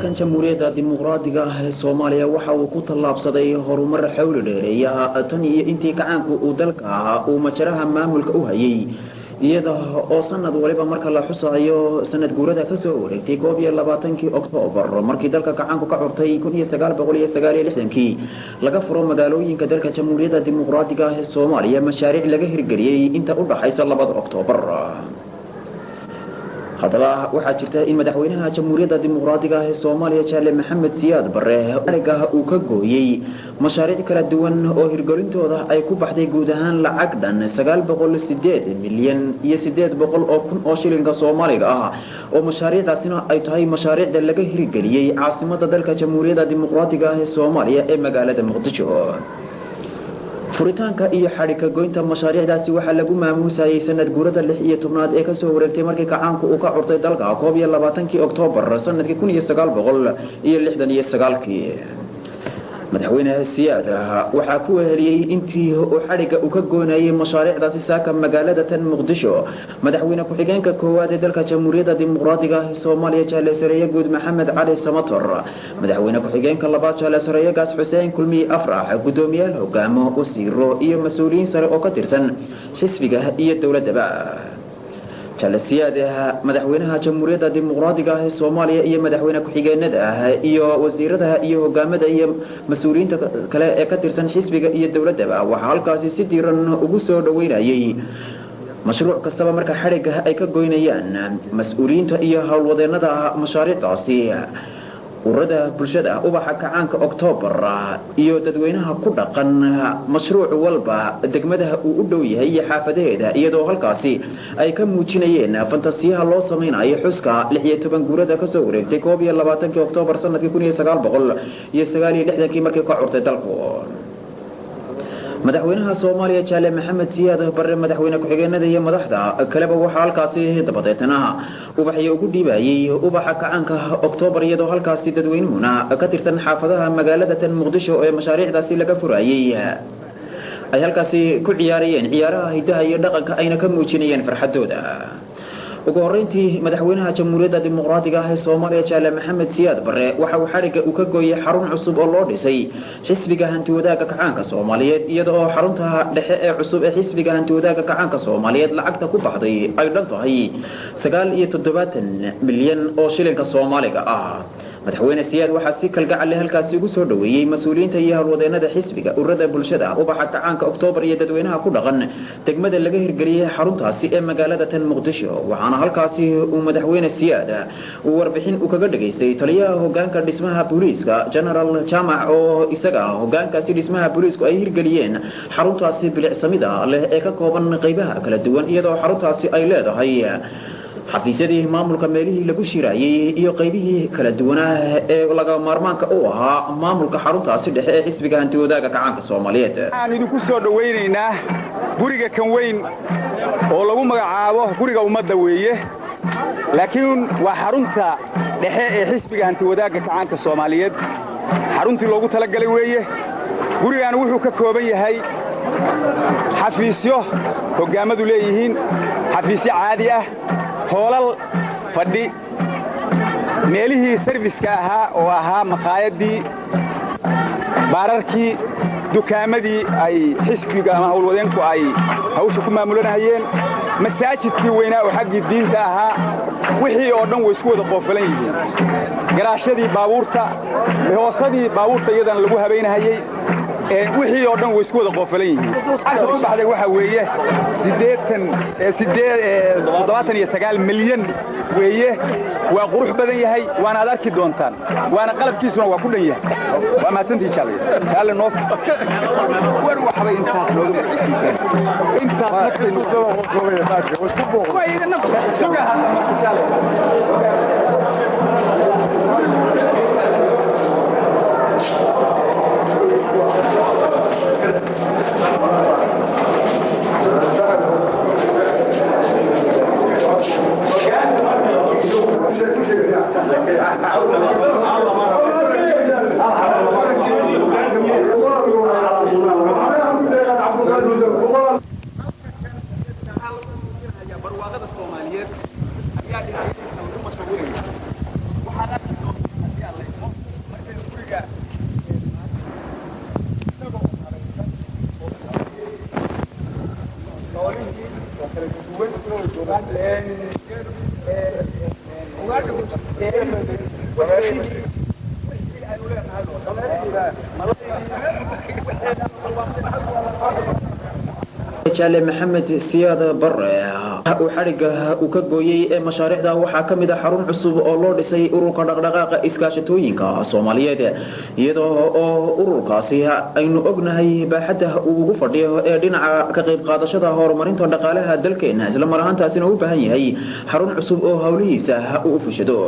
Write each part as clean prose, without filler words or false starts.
dalkan jamhuuriyadda dimuqraadiga ah ee Soomaaliya waxa uu ku tallaabsaday horumar xawli dheereeya tan iyo intii gacanku uu dalka ahaa uu majaraha maamulka u hayay iyada oo sanad waliba marka la xusayo sanad guurada ka soo wareegtay 22 Oktoobar markii dalka gacanku ka xurtay 1969 laga furo magaalooyinka dalka jamhuuriyadda dimuqraadiga ah ee Soomaaliya mashaariic laga hirgeliyay inta u dhaxaysa 2 Oktoobar haddaba waxaa jirta in madaxweynaha jamhuuriyadda dimuqraadiga ah ee Soomaaliya Jaale Maxamed Siyaad Barre arigaha uu ka gooyay mashaariic kala duwan oo hirgelintooda ay ku baxday guud ahaan lacag dhan 908 milyan iyo 800 oo kun oo shilinka Soomaaliga ah oo mashaariicdaasina ay tahay mashaariicda laga hirgeliyay caasimadda dalka jamhuuriyadda dimuqraadiga ah ee Soomaaliya ee magaalada Muqdisho furitaanka iyo xadhigga goynta mashaariicdaasi waxa lagu maamuusayay sanad guurada 16aad ee ka soo wareegtay markii gacanku uu ka xurtay dalka 22 Oktoobar sanadkii 1969 madaxweyne Siyaad waxa ku weheliyay intii uu xadhigga u ka goonayay mashaariicdaasi saaka magaalada tan Muqdisho madaxweyne ku xigeenka koowaad ee dalka jamhuuriyadda dimuqraadiga ah ee Soomaaliya Jaale Sareeye Guud Maxamed Cali Samator madaxweyne ku xigeenka labaad Jaale Sareeye Gaas Xuseen Kulmi Afrax gudoomiyaha hogaamo wasiiro iyo mas'uuliyiin sare oo ka tirsan xisbiga iyo dawladda Jaale Siyaad madaxweynaha jamhuuriyadda dimuqraadiga ah ee Soomaaliya iyo madaxweyne ku xigeenada iyo wasiirada iyo hogaamada iyo mas'uuliyiinta kale ee ka tirsan xisbiga iyo dawladda waxa halkaasi si diiran ugu soo dhaweynayay mashruuc kastaba marka xadhigga ay ka goynayaan mas'uuliyiinta iyo hawlwadeennada mashaariicdaasi ururada bulshada ubaxa kacaanka Oktoobar iyo dadweynaha ku dhaqan mashruuc walba degmadaha uu u dhow yahay iyo xaafadaheeda iyadoo halkaasi ay ka muujinayeen fantasiyaha loo sameeyay xuska 16 guurada ka soo wareegtay 22 Oktoobar sanadkii 1969 markii ka xurtay dalku madaxweynaha Soomaaliya Jaale Maxamed Siyaad Barre madaxweyne ku xigeenada iyo madaxda kaleba waxa halkaasi dabadeetana ubaxyo ugu dhiibayay ubaxa kacaanka Oktoobar iyadoo halkaasi dadweynuhuna ka tirsan xaafadaha magaalada tan Muqdisho ee mashaariicdaasi laga furayay ay halkaasi ku ciyaarayeen ciyaaraha hidaha iyo dhaqanka ayna ka muujinayeen farxadooda ugu horeyntii madaxweynaha jamhuuriyadda dimuqraadiga ah ee Soomaaliya Jaale Maxamed Siyaad Barre waxa uu xadhigga u ka gooyay xarun cusub oo loo dhisay xisbiga hanti-wadaagga kacaanka Soomaaliyeed iyadoo xarunta dhexe ee cusub ee xisbiga hanti-wadaagga kacaanka Soomaaliyeed lacagta ku baxday ay dhan tahay 79 milyan oo shilinka Soomaaliga ah madaxweyne Siyaad waxa si kalgacal leh halkaas ugu soo dhaweeyay mas'uuliyiinta iyo hawlwadeennada xisbiga ururada bulshada ubaxa kacaanka Oktoobar iyo dadweynaha ku dhaqan degmada laga hirgeliyay xaruntaasi ee magaalada tan Muqdisho waxaana halkaasi uu madaxweyne Siyaad uu warbixin u kaga dhageystay taliyaha hoggaanka dhismaha booliiska General Jamac oo isaga hoggaankaasi dhismaha booliisku ay hirgeliyeen xaruntaasi bilicsamida leh ee ka kooban qaybaha kala duwan iyadoo xaruntaasi ay leedahay xafiisyadii maamulka meelihii lagu shirayay iyo qaybihii kala duwanaa ee laga maarmaanka u ahaa maamulka xaruntaasi dhexe ee xisbiga hanti-wadaagga kacaanka Soomaaliyeed aan idinku soo dhaweynaynaa guriga kan weyn oo lagu magacaabo guriga ummadda weeye laakiin waa xarunta dhexe ee xisbiga hanti-wadaagga kacaanka Soomaaliyeed xaruntii loogu talagalay weeye gurigan wuxuu ka kooban yahay xafiisyo hogaamadu leeyihiin xafiisyo caadi ah hoolal fadhi meelihii serviska ahaa oo ahaa maqaayadii baararkii dukaamadii ay xisbiga ama hawlwadeenku ay hawsha ku maamulanayeen masaajidkii weynaa oo xaggii diinta ahaa wixii oo dhan way isku wada qoofalan yihiin garaashadii baabuurta hoosadii baabuurta iyadana lagu habeynahayay wixii oo dhan way isku wada qoofalan yihiin anta ku baxday waxa weeye 79 milyan weeye waa qurux badan yahay waana aad arki doontaan waana qalabkiisuna waa ku dhan yahay waa maasantii jaale noo war waxba intaas loogu intaas nafteenu جالي محمد سياد بره وحرقه وكجوي مشاريع waxaa kamid ah xarun cusub oo loo dhisay ururka dhaqdhaqaaqa iskaashatooyinka Soomaaliyeed iyadoo ururkaasi aynu ognahay baaxadda uu ugu fadhiyo ee dhinaca ka qayb qaadashada horumarinta dhaqaalaha dalkeena isla mar ahaantaasina u baahan yahay xarun cusub oo hawlihiisa u fushado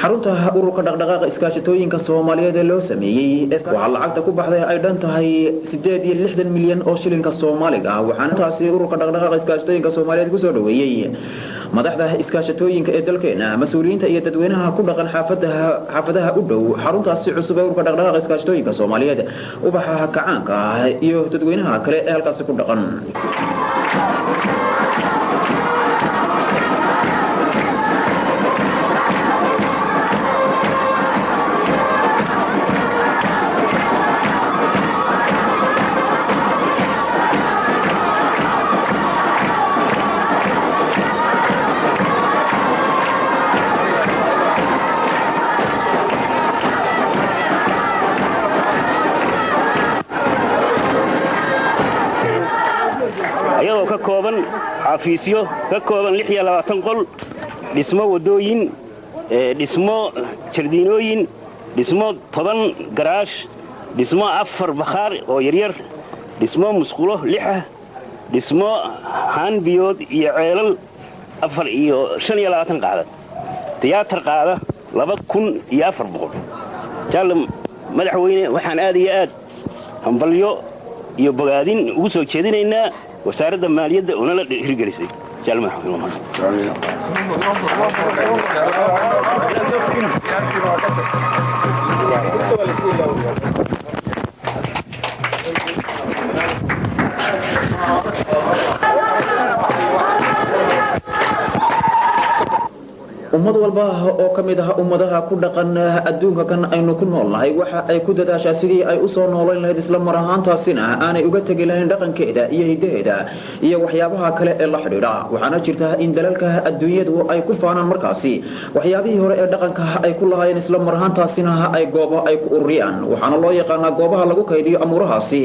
xarunta ururka dhaqdhaqaaqa iskaashatooyinka Soomaaliyeed ee loo sameeyay waxa lacagta ku baxday ay dhan tahay 860 milyan oo shilinka Soomaaliga waxaana taasi ururka dhaqdhaqaaqa iskaashatooyinka Soomaaliyeed ku soo dhaweeyay madaxda iskaashatooyinka ee dalkeena mas'uuliyiinta iyo dadweynaha ku dhaqan xaafadaha u dhow xaruntaasi cusub ee ururka dhaqdhaqaaqa iskaashatooyinka Soomaaliyeed ubaxa kacaanka iyo dadweynaha kale ee halkaas ku dhaqan xafiisyo ka kooban 26 qol dhismo wadooyin dhismo jardiinooyin dhismo 10 garaash dhismo 4 bakhaar oo yaryar dhismo musqulo 6 dhismo haan biyood iyo ceelal 4 iyo 25 qaadad tiyaatar qaada 2400 jaalam madaxweyne waxaan aad iyo aad hambalyo iyo bogaadin ugu soo jeedinaynaa وسارد المالية ولا لا يرجلسي جالما ummad walba oo kamid ah ummadaha ku dhaqan adduunka kan aynu ku noolnahay waxa ay ku dadaashaa sidii ay u soo nooleyn lahayd isla mar ahaantaasina aanay uga tagi lahayn dhaqankeeda iyo hidaheeda iyo waxyaabaha kale ee la xidhiidha waxaana jirta in dalalka adduunyadu ay ku faanaan markaasi waxyaabihii hore ee dhaqanka ay ku lahaayeen isla mar ahaantaasina ay goobo ay ku ururiyaan waxaana loo yaqaanaa goobaha lagu kaydiyo amuurahaasi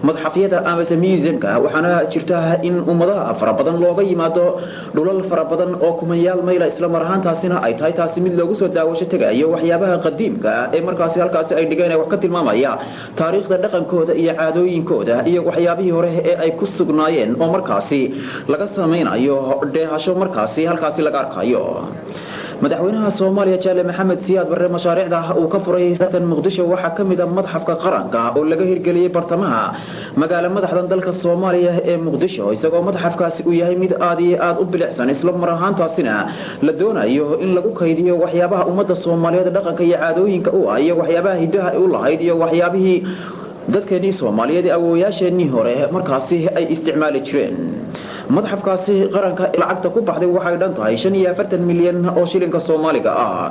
madxafyada ama museumka waxaana jirta in ummadaha fara badan looga yimaado dhulal fara badan oo kumayaal mayl isla mar ahaantaasina ay tahay taasi mid loogu soo daawasho tagayo waxyaabaha qadiimka ee markaasi halkaasi ay dhigeen wax ka tilmaamaya taariikhda dhaqankooda iyo caadooyinkooda iyo waxyaabihii hore ee ay ku sugnaayeen oo markaasi laga sameeynayo dheehasho markaasi halkaasi laga arkayo madaxweynaha Soomaaliya Jaale Maxamed Siyaad Barre mashaariicda uu ka furay tan Muqdisho waxa kamid ah madxafka qaranka oo laga hirgeliyay bartamaha magaalada madaxda dalka Soomaaliya ee Muqdisho isagoo madxafkaasi uu yahay mid aad iyo aad u bilicsan isla mar ahaantaasina la doonayo in lagu kaydiyo waxyaabaha ummadda Soomaaliyeed dhaqanka iyo caadooyinka u ah iyo waxyaabaha hidaha u lahayd iyo waxyaabihii dadkeenii Soomaaliyeed awoowayaasheenii hore markaasi ay isticmaali jireen madxafkaasi qaranka lacagta ku baxday waxay dhan tahay 45 milyan oo shilinka Soomaaliga ah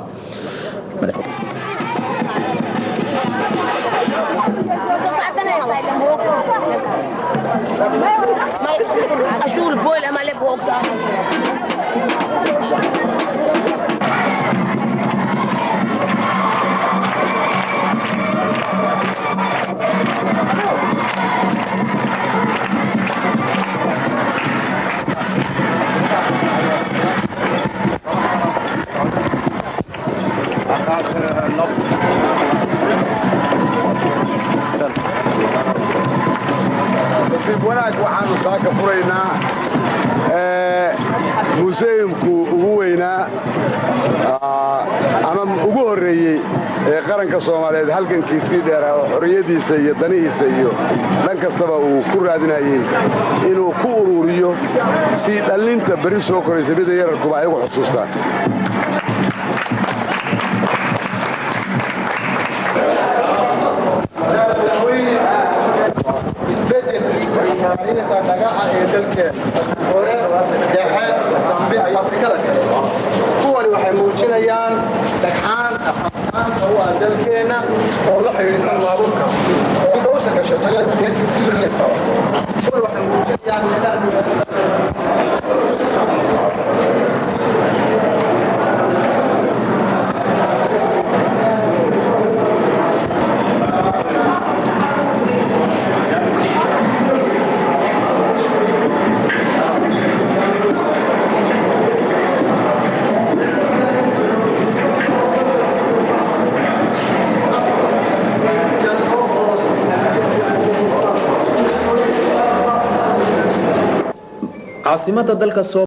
wanaag waxaanu saaka furaynaa museumku ugu weynaa ama ugu horeeyay ee qaranka Soomaaliyeed halgankiisii dheeraa oo xorriyadiisa iyo danihiisa iyo dhan kastaba uu ku raadinayay inuu ku ururiyo si dhalinta bari soo koraysa mid yararkuba ay ugu xusuustaan kuwani waxay muujinayaan dhagxaan u ah dalkeena oo la xiriirsan baabuurka oo dhowsha gashatay kuwani waxay muujinayaan caasimada dalka